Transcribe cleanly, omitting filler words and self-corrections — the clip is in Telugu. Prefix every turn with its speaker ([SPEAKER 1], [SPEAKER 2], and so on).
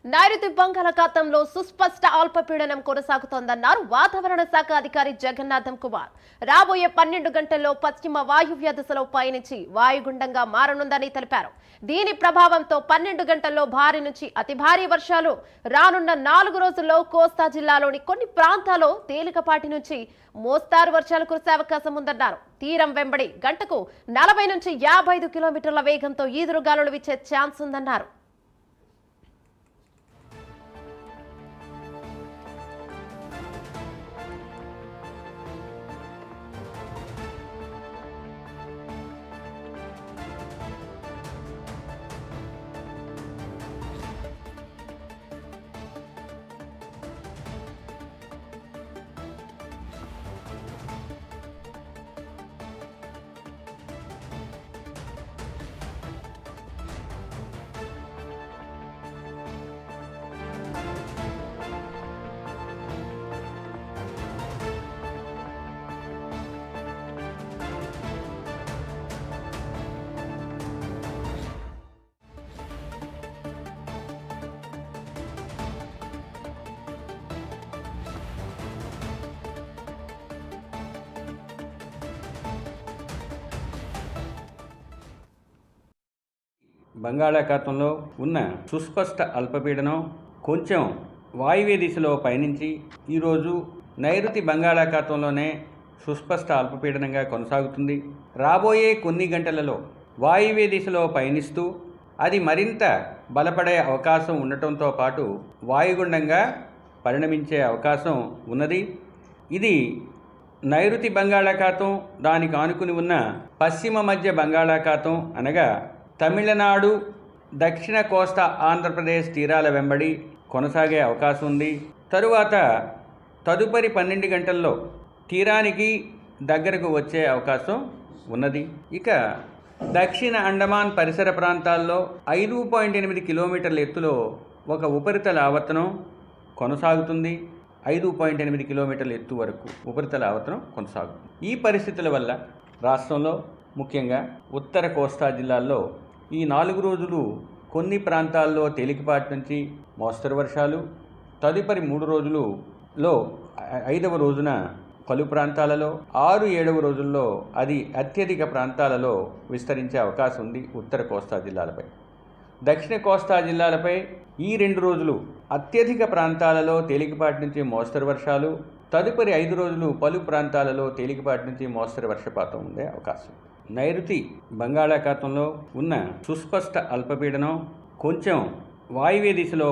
[SPEAKER 1] నైరుతి బంగాళాఖాతంలో సుస్పష్ట అల్పపీడనం కొనసాగుతోందన్నారు వాతావరణ శాఖ అధికారి జగన్నాథం కుమార్. రాబోయే 12 గంటల్లో పశ్చిమ వాయువ్య దిశలో పయనించి వాయుగుండంగా మారనుందని తెలిపారు. దీని ప్రభావంతో 12 గంటల్లో భారీ నుంచి అతి భారీ వర్షాలు రానున్న 4 రోజుల్లో కోస్తా జిల్లాలోని కొన్ని ప్రాంతాల్లో తేలికపాటి నుంచి మోస్తారు వర్షాలు కురిసే అవకాశం ఉందన్నారు. తీరం వెంబడి గంటకు 40 నుంచి 55 కిలోమీటర్ల వేగంతో ఈదురుగాలులు వీచే ఛాన్స్ ఉందన్నారు.
[SPEAKER 2] బంగాళాఖాతంలో ఉన్న సుస్పష్ట అల్పపీడనం కొంచెం వాయువ్య దిశలో పయనించి ఈరోజు నైరుతి బంగాళాఖాతంలోనే సుస్పష్ట అల్పపీడనంగా కొనసాగుతుంది. రాబోయే కొన్ని గంటలలో వాయువ్య దిశలో పయనిస్తూ అది మరింత బలపడే అవకాశం ఉండటంతో పాటు వాయుగుండంగా పరిణమించే అవకాశం ఉన్నది. ఇది నైరుతి బంగాళాఖాతం, దానికి ఆనుకుని ఉన్న పశ్చిమ మధ్య బంగాళాఖాతం అనగా తమిళనాడు, దక్షిణ కోస్తా ఆంధ్రప్రదేశ్ తీరాల వెంబడి కొనసాగే అవకాశం ఉంది. తరువాత తదుపరి 12 గంటల్లో తీరానికి దగ్గరకు వచ్చే అవకాశం ఉన్నది. ఇక దక్షిణ అండమాన్ పరిసర ప్రాంతాల్లో 5.8 కిలోమీటర్ల ఎత్తులో ఒక ఉపరితల ఆవర్తనం కొనసాగుతుంది. 5.8 కిలోమీటర్ల ఎత్తు వరకు ఉపరితల ఆవర్తనం కొనసాగుతుంది. ఈ పరిస్థితుల వల్ల రాష్ట్రంలో ముఖ్యంగా ఉత్తర కోస్తా జిల్లాల్లో ఈ 4 రోజులు కొన్ని ప్రాంతాల్లో తేలికపాటి నుంచి మోస్తరు వర్షాలు, తదుపరి 3 రోజులలో 5వ రోజున పలు ప్రాంతాలలో, 6-7వ రోజుల్లో అది అత్యధిక ప్రాంతాలలో విస్తరించే అవకాశం ఉంది ఉత్తర కోస్తా జిల్లాలపై. దక్షిణ కోస్తా జిల్లాలపై ఈ 2 రోజులు అత్యధిక ప్రాంతాలలో తేలికపాటి నుంచి మోస్తరు వర్షాలు, తదుపరి 5 రోజులు పలు ప్రాంతాలలో తేలికపాటి నుంచి మోస్తరు వర్షపాతం ఉండే అవకాశం. నైరుతి బంగాళాఖాతంలో ఉన్న సుస్పష్ట అల్పపీడనం కొంచెం వాయువ్య దిశలో